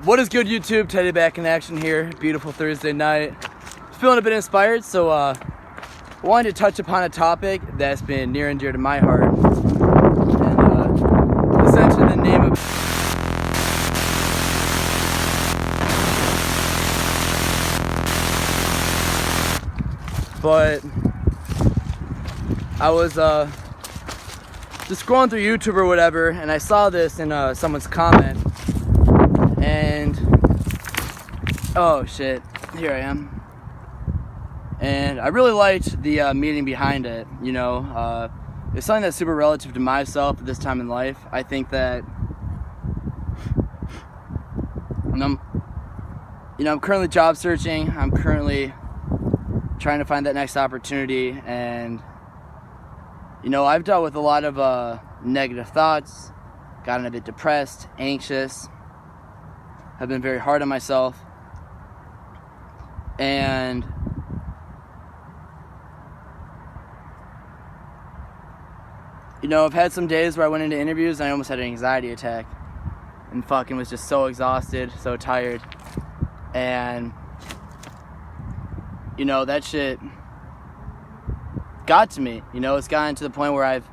What is good, YouTube? Teddy back in action here. Beautiful Thursday night. Feeling a bit inspired, so wanted to touch upon a topic that's been near and dear to my heart. And essentially the name of but I was just scrolling through YouTube or whatever, and I saw this in someone's comment, and oh shit, here I am. And I really liked the meaning behind it. You know, it's something that's super relative to myself at this time in life. I think that, I'm currently job searching. I'm currently trying to find that next opportunity, and I've dealt with a lot of negative thoughts, gotten a bit depressed, anxious, have been very hard on myself, and I've had some days where I went into interviews and I almost had an anxiety attack and fucking was just so exhausted, so tired, and that shit got to me. It's gotten to the point where I've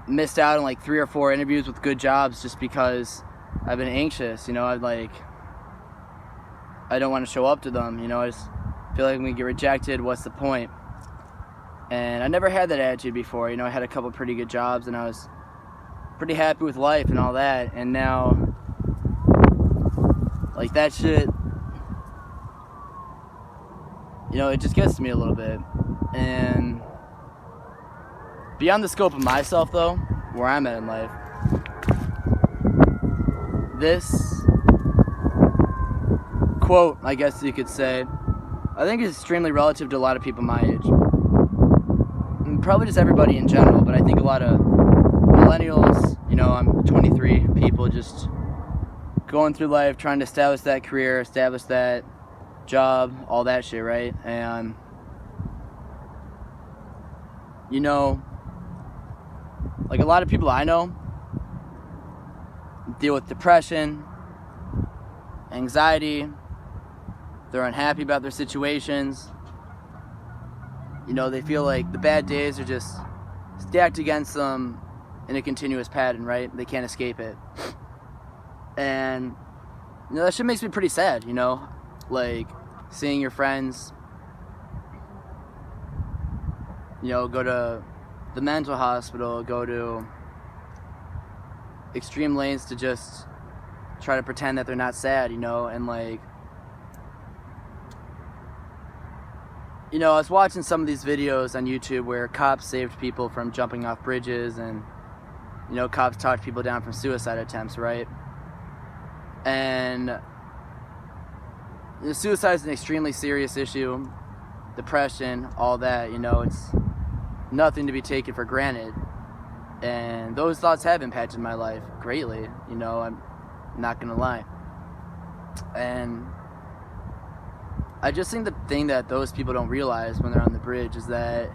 missed out on like 3 or 4 interviews with good jobs just because I've been anxious. I don't want to show up to them. I just feel like when we get rejected, what's the point? And I never had that attitude before. I had a couple pretty good jobs and I was pretty happy with life and all that, and now like that shit, it just gets to me a little bit. And beyond the scope of myself, though, where I'm at in life, this quote, I guess you could say, I think is extremely relative to a lot of people my age. And probably just everybody in general, but I think a lot of millennials, I'm 23, people just going through life trying to establish that career, establish that job, all that shit, right? And like a lot of people I know deal with depression, anxiety, they're unhappy about their situations. They feel like the bad days are just stacked against them in a continuous pattern, right? They can't escape it. And that shit makes me pretty sad, like seeing your friends go to the mental hospital, go to extreme lengths to just try to pretend that they're not sad, and like I was watching some of these videos on YouTube where cops saved people from jumping off bridges, and cops talked people down from suicide attempts, right? And suicide is an extremely serious issue. Depression, all that, it's nothing to be taken for granted. And those thoughts have impacted my life greatly, I'm not gonna lie. And I just think the thing that those people don't realize when they're on the bridge is that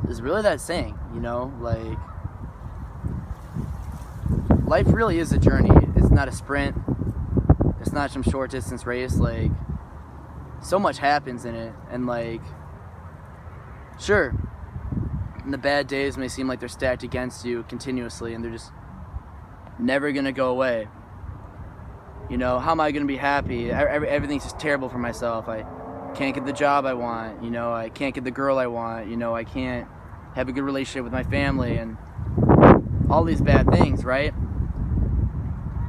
is really that saying, like life really is a journey. It's not a sprint. It's not some short distance race. Like, so much happens in it, and like, sure, the bad days may seem like they're stacked against you continuously and they're just never gonna go away. How am I gonna be happy? Everything's just terrible for myself. I can't get the job I want, I can't get the girl I want, I can't have a good relationship with my family, and all these bad things, right?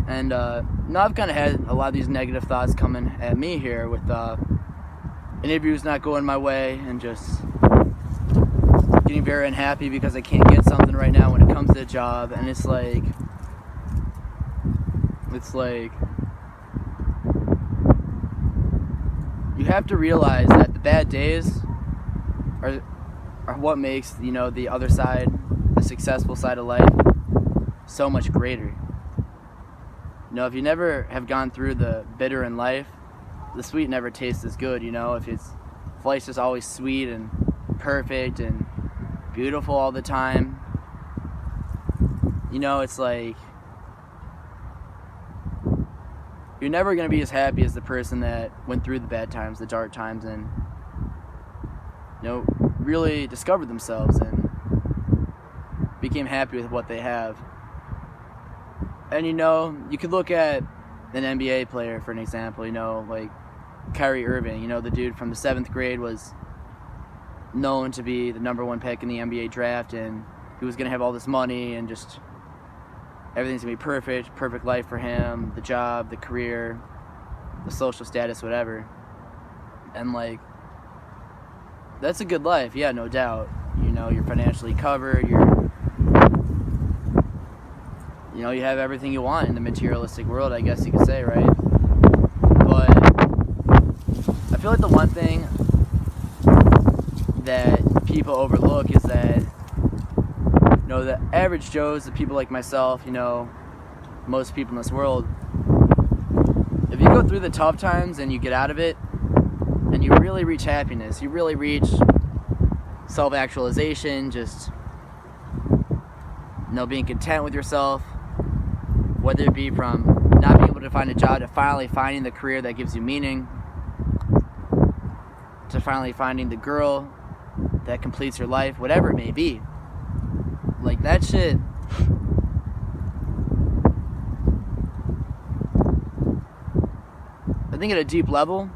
And now I've kind of had a lot of these negative thoughts coming at me here with interviews not going my way, and just getting very unhappy because I can't get something right now when it comes to a job. And it's like you have to realize that the bad days are what makes the other side, the successful side of life, so much greater. If you never have gone through the bitter in life, the sweet never tastes as good. If life's just always sweet and perfect and beautiful all the time, it's like you're never going to be as happy as the person that went through the bad times, the dark times, and really discovered themselves and became happy with what they have. And you could look at an NBA player for an example, like Kyrie Irving, the dude from the 7th grade was known to be the number 1 pick in the NBA draft, and he was going to have all this money and just everything's going to be perfect life for him, the job, the career, the social status, whatever. And that's a good life, yeah, no doubt. You're financially covered, you have everything you want in the materialistic world, I guess you could say, right? But I feel like the one thing that people overlook is that, the average Joes, the people like myself, most people in this world, if you go through the tough times and you get out of it, and you really reach happiness, you really reach self-actualization, just, being content with yourself, whether it be from not being able to find a job to finally finding the career that gives you meaning, to finally finding the girl that completes your life, whatever it may be. That shit, I think at a deep level,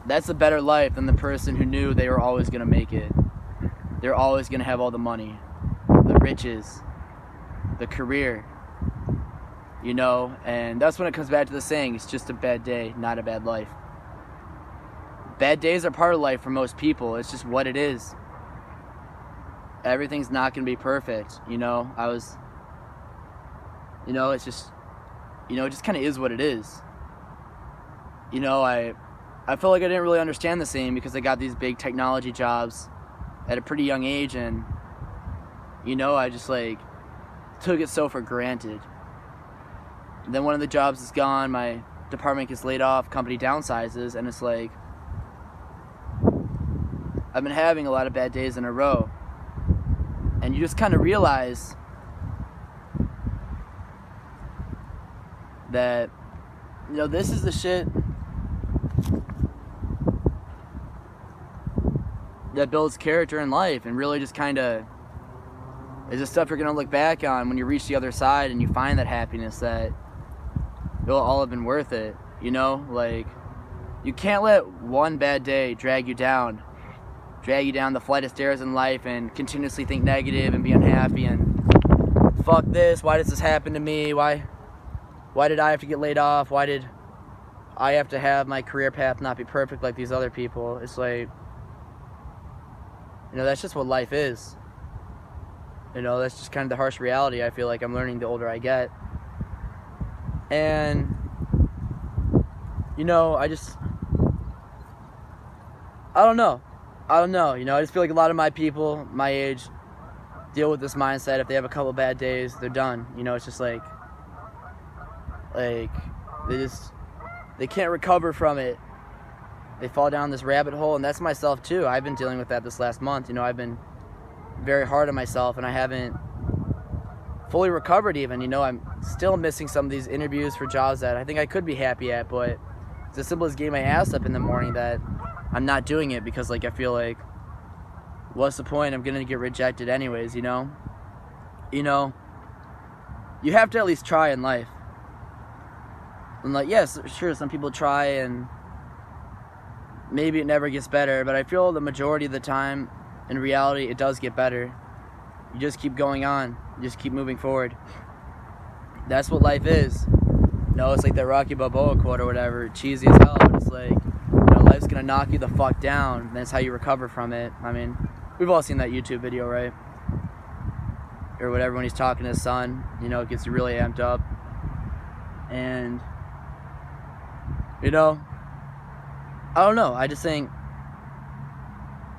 that's a better life than the person who knew they were always going to make it. They're always going to have all the money, the riches, the career, and that's when it comes back to the saying, it's just a bad day, not a bad life. Bad days are part of life for most people. It's just what it is. Everything's not going to be perfect, it's just, it just kind of is what it is. I felt like I didn't really understand the same because I got these big technology jobs at a pretty young age, and, I just, took it so for granted. And then one of the jobs is gone, my department gets laid off, company downsizes, and it's I've been having a lot of bad days in a row. And you just kind of realize that, this is the shit that builds character in life, and really just kind of is the stuff you're going to look back on when you reach the other side and you find that happiness, that it'll all have been worth it, you can't let one bad day drag you down the flight of stairs in life and continuously think negative and be unhappy and fuck this, why does this happen to me, why did I have to get laid off, why did I have to have my career path not be perfect like these other people. It's that's just what life is. That's just kind of the harsh reality I feel like I'm learning the older I get. And I don't know. I just feel like a lot of my people my age deal with this mindset. If they have a couple bad days, they're done. It's just they can't recover from it. They fall down this rabbit hole, and that's myself too. I've been dealing with that this last month. I've been very hard on myself, and I haven't fully recovered even. I'm still missing some of these interviews for jobs that I think I could be happy at, but it's as simple as getting my ass up in the morning that I'm not doing it because I feel like, what's the point? I'm gonna get rejected anyways, You have to at least try in life. And yes, sure, some people try and maybe it never gets better, but I feel the majority of the time, in reality, it does get better. You just keep going on. You just keep moving forward. That's what life is. It's like that Rocky Balboa quote or whatever, cheesy as hell, but it's life's gonna knock you the fuck down, and that's how you recover from it. I mean, we've all seen that YouTube video, right? Or whatever, when he's talking to his son, it gets you really amped up. And, I don't know, I just think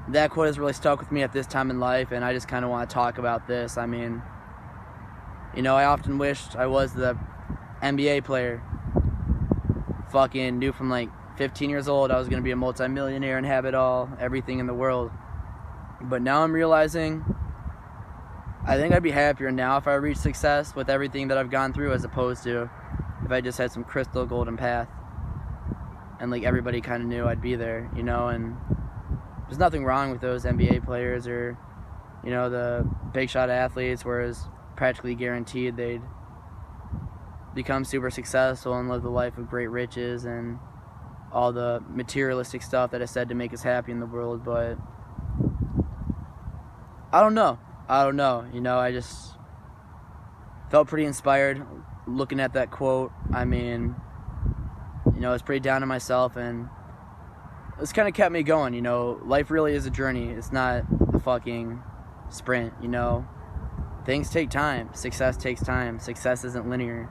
that quote has really stuck with me at this time in life, and I just kind of want to talk about this. I mean, I often wished I was the NBA player. Fucking knew from 15 years old I was going to be a multi-millionaire and have it all, everything in the world. But now I'm realizing I think I'd be happier now if I reached success with everything that I've gone through, as opposed to if I just had some crystal golden path and like everybody kind of knew I'd be there, you know. And there's nothing wrong with those NBA players or, you know, the big shot athletes, whereas practically guaranteed they'd become super successful and live the life of great riches and all the materialistic stuff that is said to make us happy in the world. But I don't know, you know. I just felt pretty inspired looking at that quote. I mean, you know, it's pretty down to myself, and it's kind of kept me going. You know, life really is a journey. It's not a fucking sprint, you know. Things take time. Success takes time. Success isn't linear.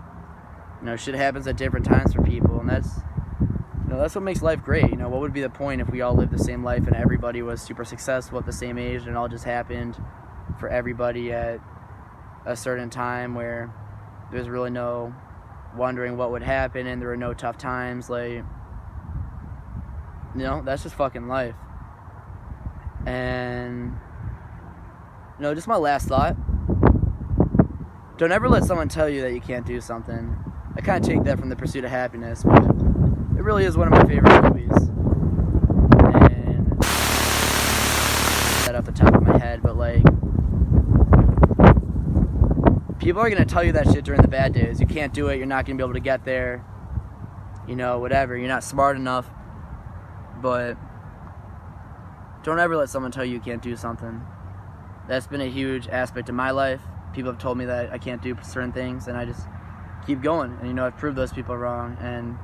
You know, shit happens at different times for people, and that's, you know, that's what makes life great. You know, what would be the point if we all lived the same life and everybody was super successful at the same age and it all just happened for everybody at a certain time where there's really no wondering what would happen and there were no tough times? Like, you know, that's just fucking life. And, you know, just my last thought: don't ever let someone tell you that you can't do something. I kind of take that from The Pursuit of Happiness, but it really is one of my favorite movies. And that off the top of my head, but like, people are gonna tell you that shit during the bad days. You can't do it. You're not gonna be able to get there. You know, whatever. You're not smart enough. But don't ever let someone tell you can't do something. That's been a huge aspect of my life. People have told me that I can't do certain things, and I just keep going. And, you know, I've proved those people wrong. And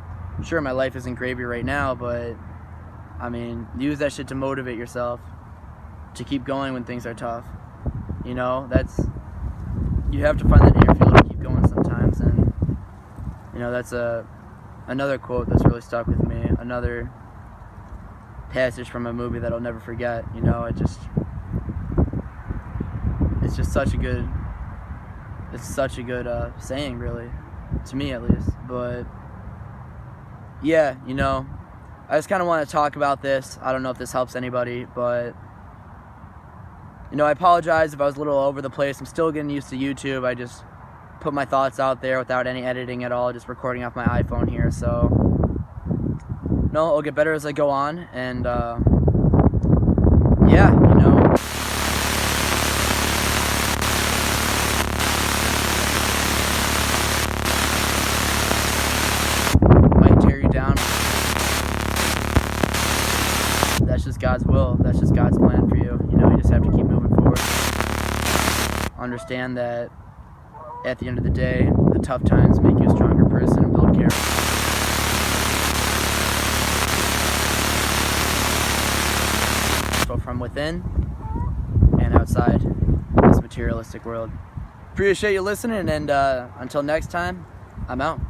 sure, my life isn't gravy right now, but I mean, use that shit to motivate yourself to keep going when things are tough. You know, you have to find that inner fuel to keep going sometimes. And, you know, that's another quote that's really stuck with me. Another passage from a movie that I'll never forget. You know, it's just such a good saying, really, to me at least. But yeah, you know, I just kind of want to talk about this. I don't know if this helps anybody, but, you know, I apologize if I was a little over the place. I'm still getting used to YouTube. I just put my thoughts out there without any editing at all, just recording off my iPhone here. So, no, it'll get better as I go on. And, yeah, you know. Might tear you down. That's just God's will. That's just God's plan for you. You know, you just have to keep moving forward. Understand that at the end of the day, the tough times make you a stronger person and build character. From within and outside this materialistic world. Appreciate you listening, and until next time, I'm out.